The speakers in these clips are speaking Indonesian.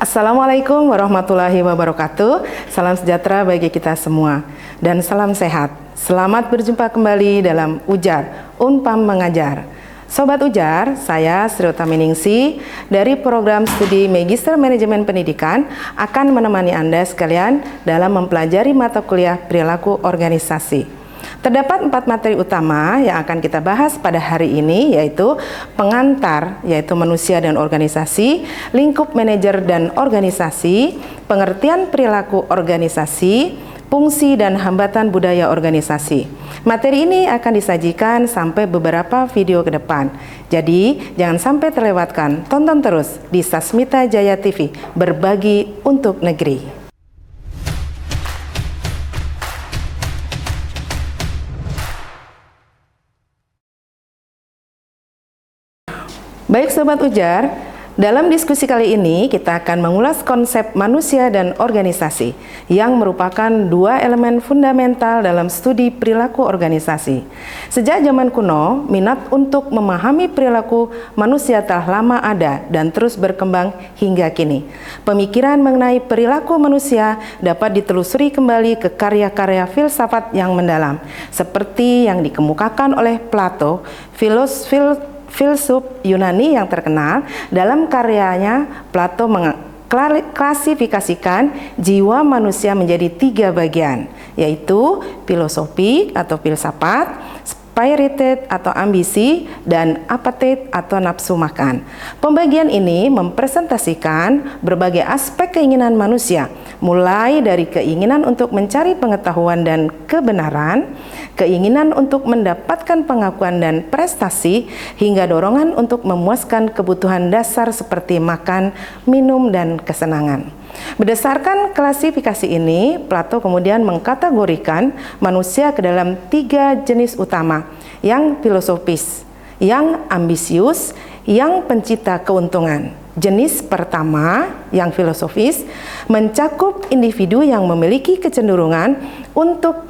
Assalamualaikum warahmatullahi wabarakatuh. Salam sejahtera bagi kita semua dan salam sehat. Selamat berjumpa kembali dalam Ujar Unpam Mengajar. Sobat Ujar, saya Sri Utaminingsih dari program studi Magister Manajemen Pendidikan akan menemani Anda sekalian dalam mempelajari mata kuliah perilaku organisasi. Terdapat 4 materi utama yang akan kita bahas pada hari ini, yaitu pengantar, yaitu manusia dan organisasi, lingkup manajer dan organisasi, pengertian perilaku organisasi, fungsi dan hambatan budaya organisasi. Materi ini akan disajikan sampai beberapa video ke depan. Jadi, jangan sampai terlewatkan. Tonton terus di Sasmita Jaya TV, berbagi untuk negeri. Baik Sobat Ujar, dalam diskusi kali ini kita akan mengulas konsep manusia dan organisasi yang merupakan 2 elemen fundamental dalam studi perilaku organisasi. Sejak zaman kuno, minat untuk memahami perilaku manusia telah lama ada dan terus berkembang hingga kini. Pemikiran mengenai perilaku manusia dapat ditelusuri kembali ke karya-karya filsafat yang mendalam, seperti yang dikemukakan oleh Plato, filsuf Yunani yang terkenal. Dalam karyanya, Plato mengklasifikasikan jiwa manusia menjadi 3 bagian, yaitu filosofik atau filsafat, spirited atau ambisi, dan appetite atau nafsu makan. Pembagian ini mempresentasikan berbagai aspek keinginan manusia, mulai dari keinginan untuk mencari pengetahuan dan kebenaran, keinginan untuk mendapatkan pengakuan dan prestasi, hingga dorongan untuk memuaskan kebutuhan dasar seperti makan, minum, dan kesenangan. Berdasarkan klasifikasi ini, Plato kemudian mengkategorikan manusia ke dalam 3 jenis utama, yang filosofis, yang ambisius, yang pencipta keuntungan. Jenis pertama, yang filosofis, mencakup individu yang memiliki kecenderungan untuk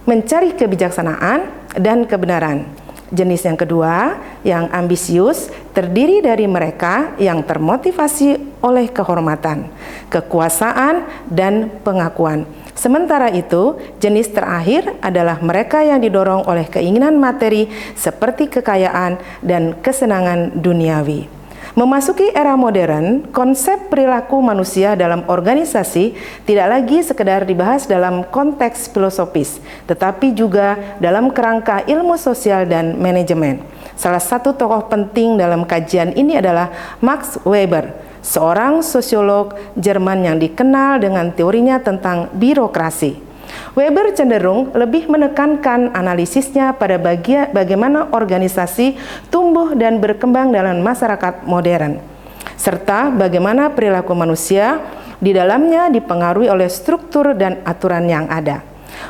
mencari kebijaksanaan dan kebenaran. Jenis yang kedua, yang ambisius, terdiri dari mereka yang termotivasi oleh kehormatan, kekuasaan, dan pengakuan. Sementara itu, jenis terakhir adalah mereka yang didorong oleh keinginan materi seperti kekayaan dan kesenangan duniawi. Memasuki era modern, konsep perilaku manusia dalam organisasi tidak lagi sekedar dibahas dalam konteks filosofis, tetapi juga dalam kerangka ilmu sosial dan manajemen. Salah satu tokoh penting dalam kajian ini adalah Max Weber, seorang sosiolog Jerman yang dikenal dengan teorinya tentang birokrasi. Weber cenderung lebih menekankan analisisnya pada bagaimana organisasi tumbuh dan berkembang dalam masyarakat modern, serta bagaimana perilaku manusia di dalamnya dipengaruhi oleh struktur dan aturan yang ada.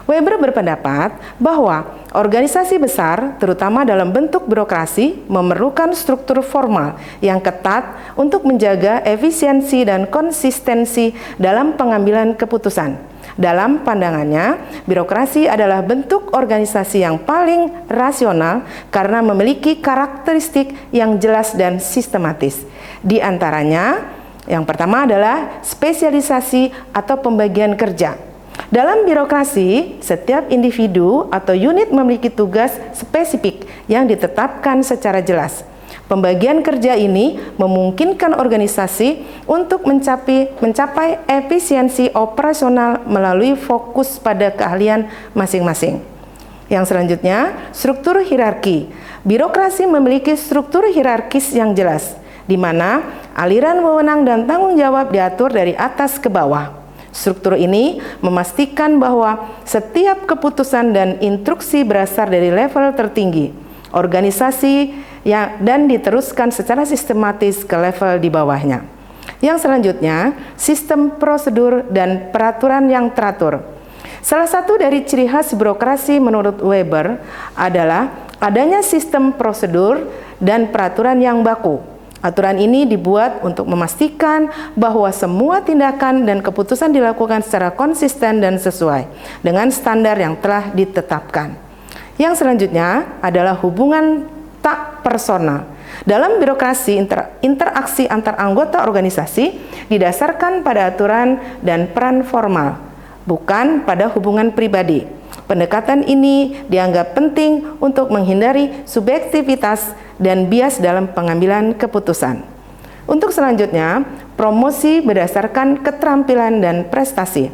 Weber berpendapat bahwa organisasi besar, terutama dalam bentuk birokrasi, memerlukan struktur formal yang ketat untuk menjaga efisiensi dan konsistensi dalam pengambilan keputusan. Dalam pandangannya, birokrasi adalah bentuk organisasi yang paling rasional karena memiliki karakteristik yang jelas dan sistematis. Di antaranya, yang pertama adalah spesialisasi atau pembagian kerja. Dalam birokrasi, setiap individu atau unit memiliki tugas spesifik yang ditetapkan secara jelas. Pembagian kerja ini memungkinkan organisasi untuk mencapai efisiensi operasional melalui fokus pada keahlian masing-masing. Yang selanjutnya, struktur hierarki. Birokrasi memiliki struktur hierarkis yang jelas, di mana aliran wewenang dan tanggung jawab diatur dari atas ke bawah. Struktur ini memastikan bahwa setiap keputusan dan instruksi berasal dari level tertinggi organisasi dan diteruskan secara sistematis ke level di bawahnya. Yang selanjutnya, sistem prosedur dan peraturan yang teratur. Salah satu dari ciri khas birokrasi menurut Weber adalah adanya sistem prosedur dan peraturan yang baku. Aturan ini dibuat untuk memastikan bahwa semua tindakan dan keputusan dilakukan secara konsisten dan sesuai dengan standar yang telah ditetapkan. Yang selanjutnya adalah hubungan tak personal. Dalam birokrasi, interaksi antar anggota organisasi didasarkan pada aturan dan peran formal, bukan pada hubungan pribadi. Pendekatan ini dianggap penting untuk menghindari subjektivitas dan bias dalam pengambilan keputusan. Untuk selanjutnya, promosi berdasarkan keterampilan dan prestasi.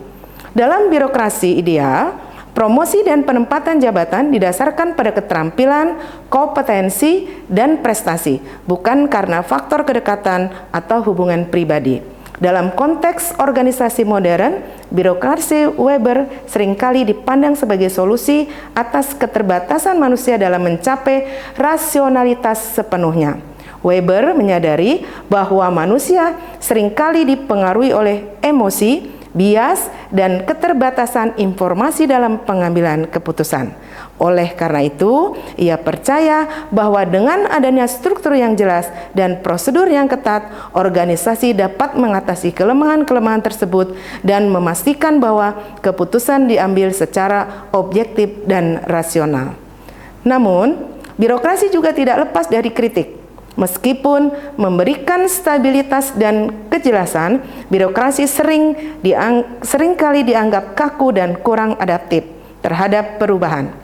Dalam birokrasi ideal, promosi dan penempatan jabatan didasarkan pada keterampilan, kompetensi, dan prestasi, bukan karena faktor kedekatan atau hubungan pribadi. Dalam konteks organisasi modern, birokrasi Weber seringkali dipandang sebagai solusi atas keterbatasan manusia dalam mencapai rasionalitas sepenuhnya. Weber menyadari bahwa manusia seringkali dipengaruhi oleh emosi, bias, dan keterbatasan informasi dalam pengambilan keputusan. Oleh karena itu, ia percaya bahwa dengan adanya struktur yang jelas dan prosedur yang ketat, organisasi dapat mengatasi kelemahan-kelemahan tersebut dan memastikan bahwa keputusan diambil secara objektif dan rasional. Namun, birokrasi juga tidak lepas dari kritik. Meskipun memberikan stabilitas dan kejelasan, birokrasi seringkali dianggap kaku dan kurang adaptif terhadap perubahan.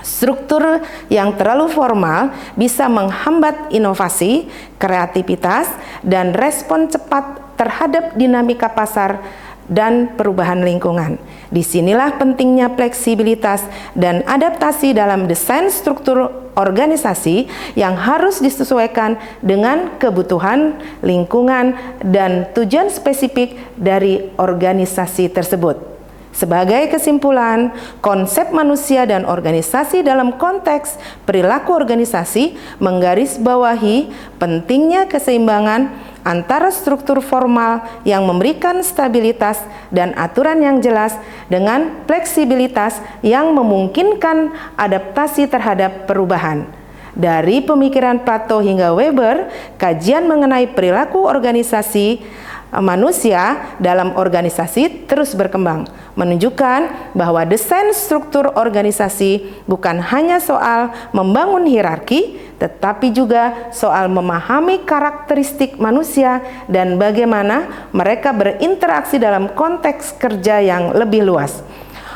Struktur yang terlalu formal bisa menghambat inovasi, kreativitas, dan respon cepat terhadap dinamika pasar dan perubahan lingkungan. Disinilah pentingnya fleksibilitas dan adaptasi dalam desain struktur organisasi yang harus disesuaikan dengan kebutuhan lingkungan dan tujuan spesifik dari organisasi tersebut. Sebagai kesimpulan, konsep manusia dan organisasi dalam konteks perilaku organisasi menggarisbawahi pentingnya keseimbangan antara struktur formal yang memberikan stabilitas dan aturan yang jelas dengan fleksibilitas yang memungkinkan adaptasi terhadap perubahan. Dari pemikiran Plato hingga Weber, kajian mengenai perilaku organisasi manusia dalam organisasi terus berkembang, menunjukkan bahwa desain struktur organisasi bukan hanya soal membangun hierarki, tetapi juga soal memahami karakteristik manusia dan bagaimana mereka berinteraksi dalam konteks kerja yang lebih luas.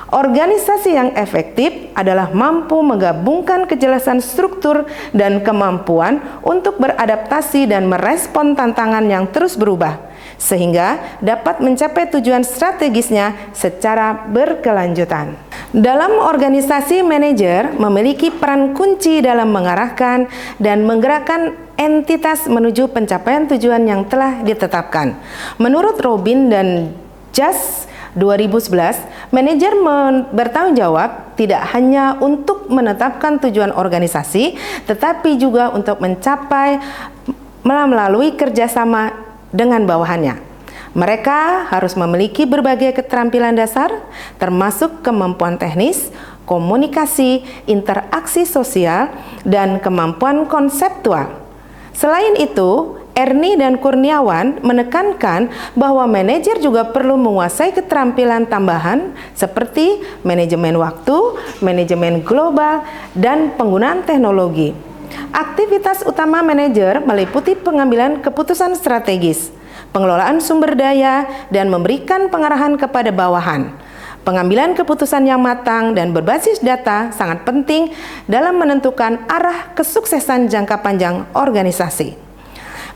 Organisasi yang efektif adalah mampu menggabungkan kejelasan struktur dan kemampuan untuk beradaptasi dan merespon tantangan yang terus berubah, sehingga dapat mencapai tujuan strategisnya secara berkelanjutan. Dalam organisasi, manajer memiliki peran kunci dalam mengarahkan dan menggerakkan entitas menuju pencapaian tujuan yang telah ditetapkan. Menurut Robin dan Jas 2011, manajer bertanggung jawab tidak hanya untuk menetapkan tujuan organisasi, tetapi juga untuk mencapai melalui kerjasama dengan bawahannya. Mereka harus memiliki berbagai keterampilan dasar, termasuk kemampuan teknis, komunikasi, interaksi sosial, dan kemampuan konseptual. Selain itu, Ernie dan Kurniawan menekankan bahwa manajer juga perlu menguasai keterampilan tambahan seperti manajemen waktu, manajemen global, dan penggunaan teknologi. Aktivitas utama manajer meliputi pengambilan keputusan strategis, pengelolaan sumber daya, dan memberikan pengarahan kepada bawahan. Pengambilan keputusan yang matang dan berbasis data sangat penting dalam menentukan arah kesuksesan jangka panjang organisasi.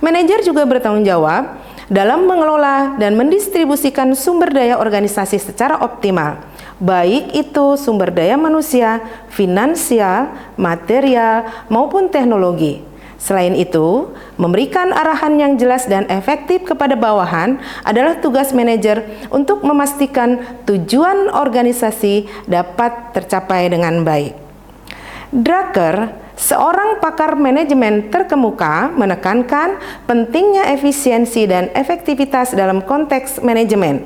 Manajer juga bertanggung jawab dalam mengelola dan mendistribusikan sumber daya organisasi secara optimal, baik itu sumber daya manusia, finansial, material, maupun teknologi. Selain itu, memberikan arahan yang jelas dan efektif kepada bawahan adalah tugas manajer untuk memastikan tujuan organisasi dapat tercapai dengan baik. Drucker, seorang pakar manajemen terkemuka, menekankan pentingnya efisiensi dan efektivitas dalam konteks manajemen.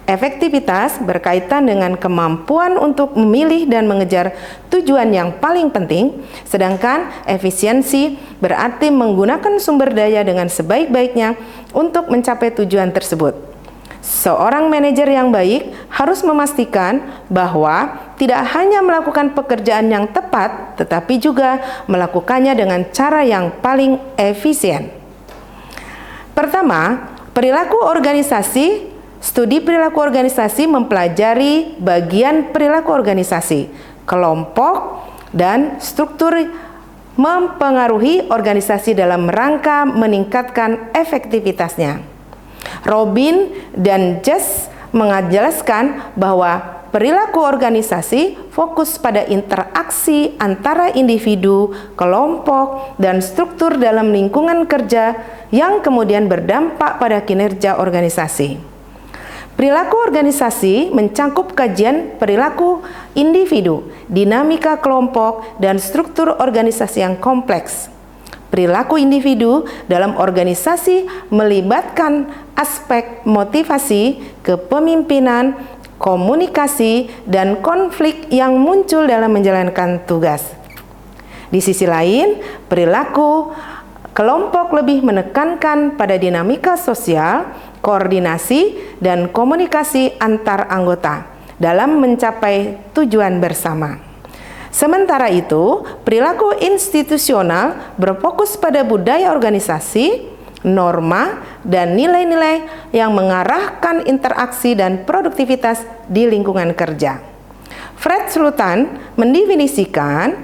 Efektivitas berkaitan dengan kemampuan untuk memilih dan mengejar tujuan yang paling penting, sedangkan efisiensi berarti menggunakan sumber daya dengan sebaik-baiknya untuk mencapai tujuan tersebut. Seorang manajer yang baik harus memastikan bahwa tidak hanya melakukan pekerjaan yang tepat, tetapi juga melakukannya dengan cara yang paling efisien. Pertama, perilaku organisasi. Studi perilaku organisasi mempelajari bagian perilaku organisasi, kelompok, dan struktur mempengaruhi organisasi dalam rangka meningkatkan efektivitasnya. Robin dan Jess menjelaskan bahwa perilaku organisasi fokus pada interaksi antara individu, kelompok, dan struktur dalam lingkungan kerja yang kemudian berdampak pada kinerja organisasi. Perilaku organisasi mencakup kajian perilaku individu, dinamika kelompok, dan struktur organisasi yang kompleks. Perilaku individu dalam organisasi melibatkan aspek motivasi, kepemimpinan, komunikasi, dan konflik yang muncul dalam menjalankan tugas. Di sisi lain, perilaku kelompok lebih menekankan pada dinamika sosial, koordinasi, dan komunikasi antar anggota dalam mencapai tujuan bersama. Sementara itu, perilaku institusional berfokus pada budaya organisasi, norma, dan nilai-nilai yang mengarahkan interaksi dan produktivitas di lingkungan kerja. Fred Sultan mendefinisikan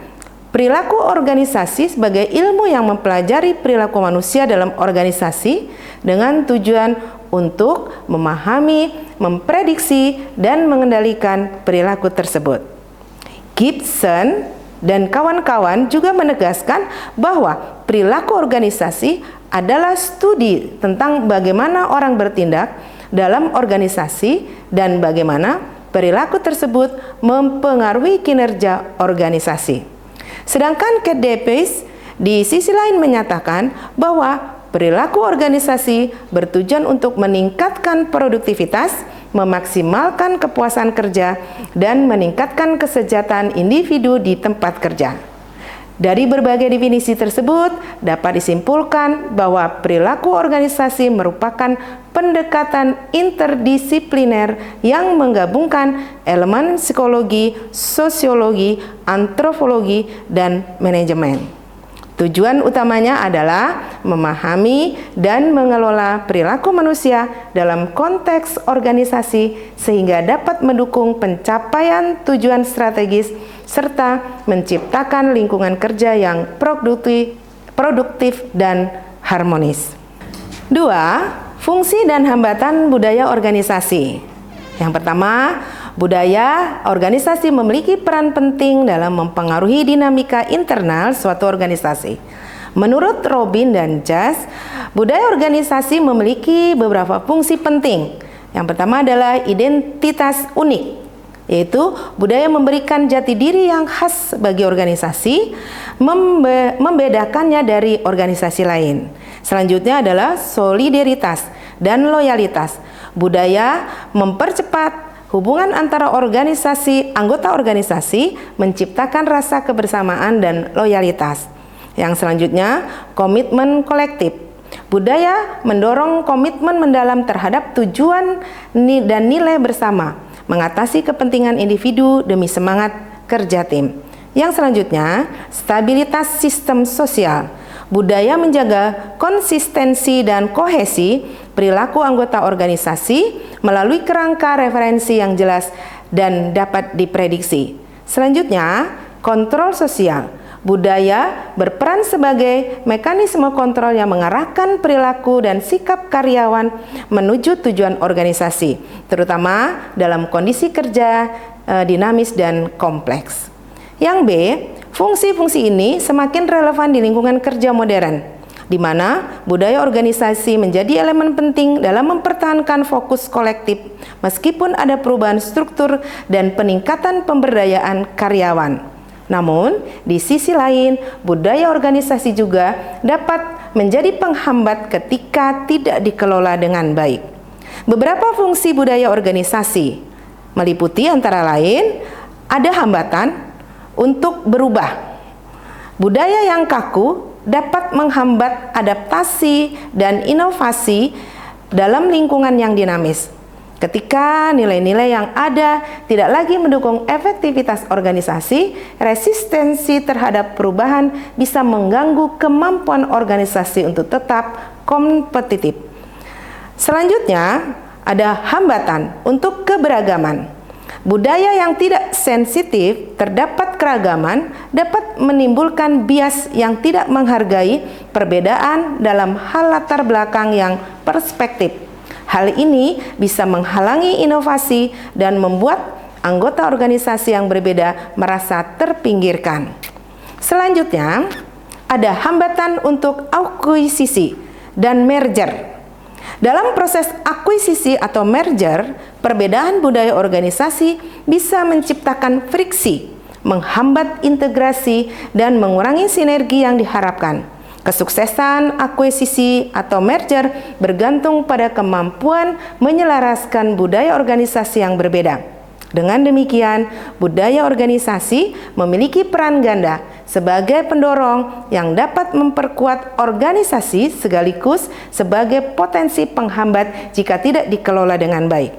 perilaku organisasi sebagai ilmu yang mempelajari perilaku manusia dalam organisasi dengan tujuan untuk memahami, memprediksi, dan mengendalikan perilaku tersebut. Gibson dan kawan-kawan juga menegaskan bahwa perilaku organisasi adalah studi tentang bagaimana orang bertindak dalam organisasi dan bagaimana perilaku tersebut mempengaruhi kinerja organisasi. Sedangkan Kate Davis di sisi lain menyatakan bahwa perilaku organisasi bertujuan untuk meningkatkan produktivitas, memaksimalkan kepuasan kerja, dan meningkatkan kesejahteraan individu di tempat kerja. Dari berbagai definisi tersebut, dapat disimpulkan bahwa perilaku organisasi merupakan pendekatan interdisipliner yang menggabungkan elemen psikologi, sosiologi, antropologi, dan manajemen. Tujuan utamanya adalah memahami dan mengelola perilaku manusia dalam konteks organisasi sehingga dapat mendukung pencapaian tujuan strategis serta menciptakan lingkungan kerja yang produktif dan harmonis. 2. Fungsi dan hambatan budaya organisasi. Yang pertama, budaya organisasi memiliki peran penting dalam mempengaruhi dinamika internal suatu organisasi. Menurut Robin dan Jess, budaya organisasi memiliki beberapa fungsi penting. Yang pertama adalah identitas unik, yaitu budaya memberikan jati diri yang khas bagi organisasi, membedakannya dari organisasi lain. Selanjutnya adalah solidaritas dan loyalitas. Budaya mempercepat hubungan antara anggota organisasi, menciptakan rasa kebersamaan dan loyalitas. Yang selanjutnya, komitmen kolektif. Budaya mendorong komitmen mendalam terhadap tujuan dan nilai bersama, mengatasi kepentingan individu demi semangat kerja tim. Yang selanjutnya, stabilitas sistem sosial. Budaya menjaga konsistensi dan kohesi perilaku anggota organisasi melalui kerangka referensi yang jelas dan dapat diprediksi. Selanjutnya, kontrol sosial. Budaya berperan sebagai mekanisme kontrol yang mengarahkan perilaku dan sikap karyawan menuju tujuan organisasi, terutama dalam kondisi kerja dinamis dan kompleks. Yang B, fungsi-fungsi ini semakin relevan di lingkungan kerja modern, di mana budaya organisasi menjadi elemen penting dalam mempertahankan fokus kolektif meskipun ada perubahan struktur dan peningkatan pemberdayaan karyawan. Namun, di sisi lain, budaya organisasi juga dapat menjadi penghambat ketika tidak dikelola dengan baik. Beberapa fungsi budaya organisasi meliputi antara lain ada hambatan untuk berubah. Budaya yang kaku dapat menghambat adaptasi dan inovasi dalam lingkungan yang dinamis. Ketika nilai-nilai yang ada tidak lagi mendukung efektivitas organisasi, resistensi terhadap perubahan bisa mengganggu kemampuan organisasi untuk tetap kompetitif. Selanjutnya, ada hambatan untuk keberagaman. Budaya yang tidak sensitif terdapat keragaman dapat menimbulkan bias yang tidak menghargai perbedaan dalam hal latar belakang yang perspektif. Hal ini bisa menghalangi inovasi dan membuat anggota organisasi yang berbeda merasa terpinggirkan. Selanjutnya, ada hambatan untuk akuisisi dan merger. Dalam proses akuisisi atau merger, perbedaan budaya organisasi bisa menciptakan friksi, menghambat integrasi, dan mengurangi sinergi yang diharapkan. Kesuksesan akuisisi atau merger bergantung pada kemampuan menyelaraskan budaya organisasi yang berbeda. Dengan demikian, budaya organisasi memiliki peran ganda sebagai pendorong yang dapat memperkuat organisasi sekaligus sebagai potensi penghambat jika tidak dikelola dengan baik.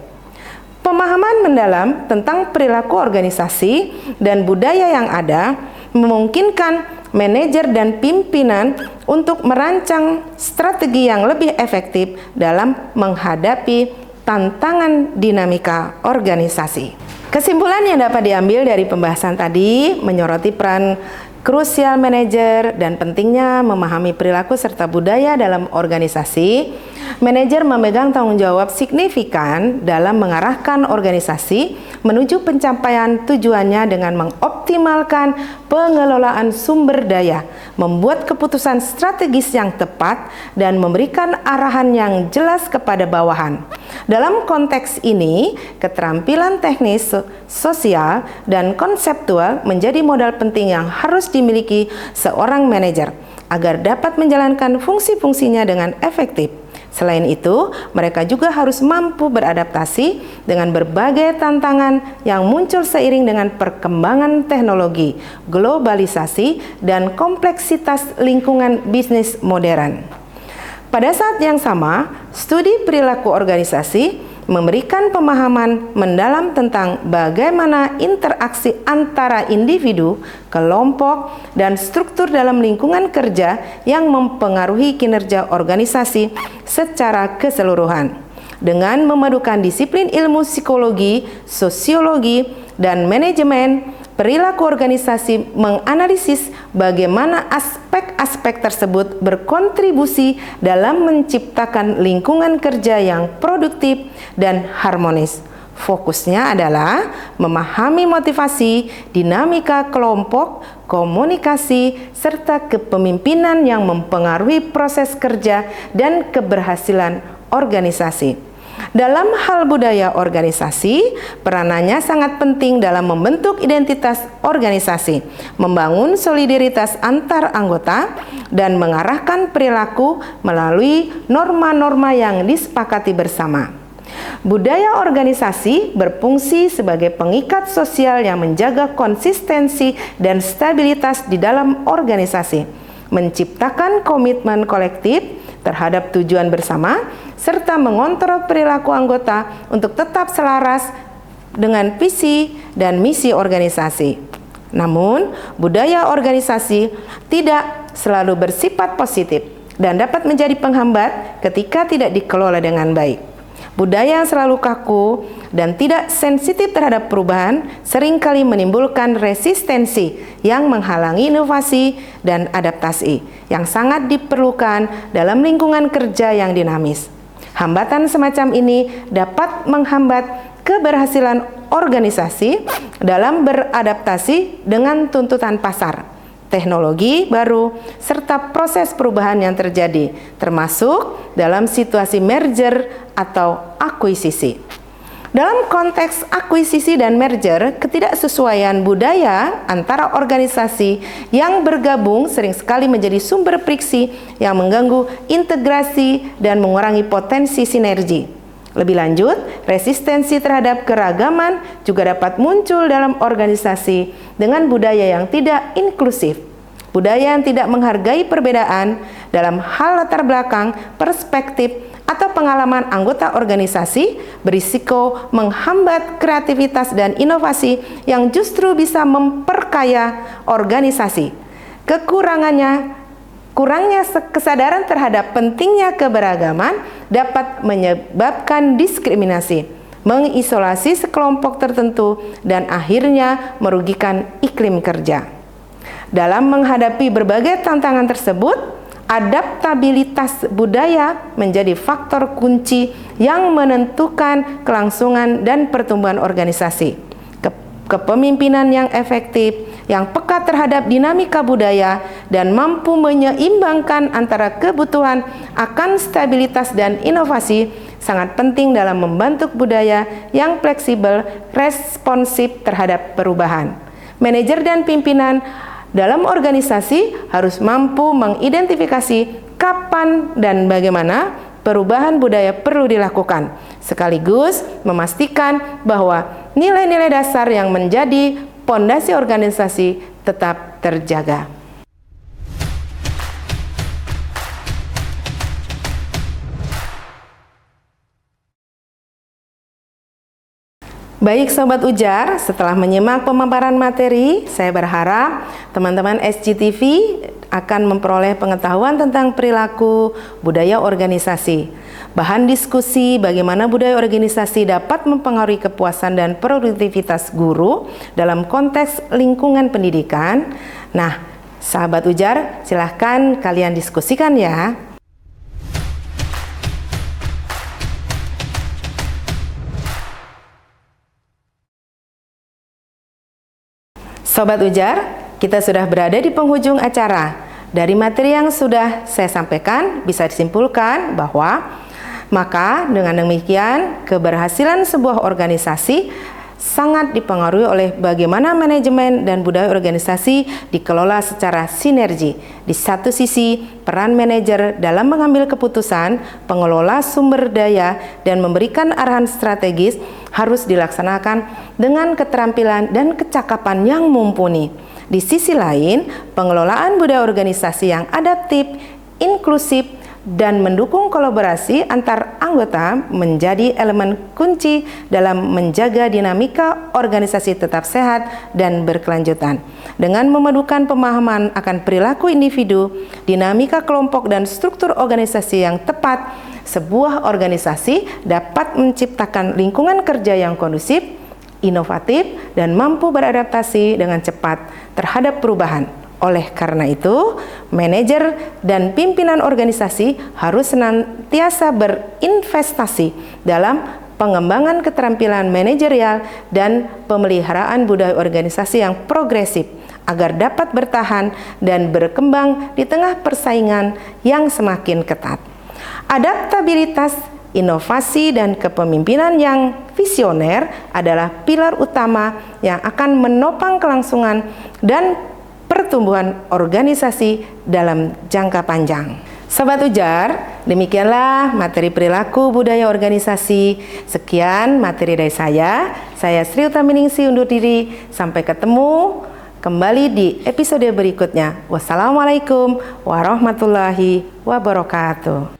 Pemahaman mendalam tentang perilaku organisasi dan budaya yang ada memungkinkan manajer dan pimpinan untuk merancang strategi yang lebih efektif dalam menghadapi tantangan dinamika organisasi. Kesimpulan yang dapat diambil dari pembahasan tadi menyoroti peran krusial manajer dan pentingnya memahami perilaku serta budaya dalam organisasi. Manajer memegang tanggung jawab signifikan dalam mengarahkan organisasi menuju pencapaian tujuannya dengan mengoptimalkan pengelolaan sumber daya, membuat keputusan strategis yang tepat, dan memberikan arahan yang jelas kepada bawahan. Dalam konteks ini, keterampilan teknis, sosial, dan konseptual menjadi modal penting yang harus dimiliki seorang manajer agar dapat menjalankan fungsi-fungsinya dengan efektif. Selain itu, mereka juga harus mampu beradaptasi dengan berbagai tantangan yang muncul seiring dengan perkembangan teknologi, globalisasi, dan kompleksitas lingkungan bisnis modern. Pada saat yang sama, studi perilaku organisasi memberikan pemahaman mendalam tentang bagaimana interaksi antara individu, kelompok, dan struktur dalam lingkungan kerja yang mempengaruhi kinerja organisasi secara keseluruhan. Dengan memadukan disiplin ilmu psikologi, sosiologi, dan manajemen, perilaku organisasi menganalisis bagaimana aspek-aspek tersebut berkontribusi dalam menciptakan lingkungan kerja yang produktif dan harmonis. Fokusnya adalah memahami motivasi, dinamika kelompok, komunikasi, serta kepemimpinan yang mempengaruhi proses kerja dan keberhasilan organisasi. Dalam hal budaya organisasi, peranannya sangat penting dalam membentuk identitas organisasi, membangun solidaritas antar anggota, dan mengarahkan perilaku melalui norma-norma yang disepakati bersama. Budaya organisasi berfungsi sebagai pengikat sosial yang menjaga konsistensi dan stabilitas di dalam organisasi, menciptakan komitmen kolektif terhadap tujuan bersama, serta mengontrol perilaku anggota untuk tetap selaras dengan visi dan misi organisasi. Namun, budaya organisasi tidak selalu bersifat positif dan dapat menjadi penghambat ketika tidak dikelola dengan baik. Budaya yang selalu kaku dan tidak sensitif terhadap perubahan seringkali menimbulkan resistensi yang menghalangi inovasi dan adaptasi yang sangat diperlukan dalam lingkungan kerja yang dinamis. Hambatan semacam ini dapat menghambat keberhasilan organisasi dalam beradaptasi dengan tuntutan pasar, teknologi baru, serta proses perubahan yang terjadi, termasuk dalam situasi merger atau akuisisi. Dalam konteks akuisisi dan merger, ketidaksesuaian budaya antara organisasi yang bergabung sering sekali menjadi sumber friksi yang mengganggu integrasi dan mengurangi potensi sinergi. Lebih lanjut, resistensi terhadap keragaman juga dapat muncul dalam organisasi dengan budaya yang tidak inklusif. Budaya yang tidak menghargai perbedaan dalam hal latar belakang, perspektif, atau pengalaman anggota organisasi berisiko menghambat kreativitas dan inovasi yang justru bisa memperkaya organisasi. Kurangnya kesadaran terhadap pentingnya keberagaman dapat menyebabkan diskriminasi, mengisolasi sekelompok tertentu, dan akhirnya merugikan iklim kerja. Dalam menghadapi berbagai tantangan tersebut, adaptabilitas budaya menjadi faktor kunci yang menentukan kelangsungan dan pertumbuhan organisasi. Kepemimpinan yang efektif, yang peka terhadap dinamika budaya, dan mampu menyeimbangkan antara kebutuhan akan stabilitas dan inovasi sangat penting dalam membentuk budaya yang fleksibel, responsif terhadap perubahan. Manajer dan pimpinan dalam organisasi harus mampu mengidentifikasi kapan dan bagaimana perubahan budaya perlu dilakukan, sekaligus memastikan bahwa nilai-nilai dasar yang menjadi pondasi organisasi tetap terjaga. Baik Sobat Ujar, setelah menyimak pemaparan materi, saya berharap teman-teman SGTV akan memperoleh pengetahuan tentang perilaku budaya organisasi. Bahan diskusi bagaimana budaya organisasi dapat mempengaruhi kepuasan dan produktivitas guru dalam konteks lingkungan pendidikan. Nah, sahabat Ujar, silahkan kalian diskusikan ya. Sobat Ujar, kita sudah berada di penghujung acara. Dari materi yang sudah saya sampaikan, bisa disimpulkan bahwa maka dengan demikian keberhasilan sebuah organisasi sangat dipengaruhi oleh bagaimana manajemen dan budaya organisasi dikelola secara sinergi. Di satu sisi, peran manajer dalam mengambil keputusan, pengelola sumber daya, dan memberikan arahan strategis harus dilaksanakan dengan keterampilan dan kecakapan yang mumpuni. Di sisi lain, pengelolaan budaya organisasi yang adaptif, inklusif, dan mendukung kolaborasi antar anggota menjadi elemen kunci dalam menjaga dinamika organisasi tetap sehat dan berkelanjutan. Dengan memadukan pemahaman akan perilaku individu, dinamika kelompok, dan struktur organisasi yang tepat, sebuah organisasi dapat menciptakan lingkungan kerja yang kondusif, inovatif, dan mampu beradaptasi dengan cepat terhadap perubahan. Oleh karena itu, manajer dan pimpinan organisasi harus senantiasa berinvestasi dalam pengembangan keterampilan manajerial dan pemeliharaan budaya organisasi yang progresif agar dapat bertahan dan berkembang di tengah persaingan yang semakin ketat. Adaptabilitas, inovasi, dan kepemimpinan yang visioner adalah pilar utama yang akan menopang kelangsungan dan pertumbuhan organisasi dalam jangka panjang. Sobat Ujar, demikianlah materi perilaku budaya organisasi. Sekian materi dari saya. Saya Sri Utaminingsih undur diri. Sampai ketemu kembali di episode berikutnya. Wassalamualaikum warahmatullahi wabarakatuh.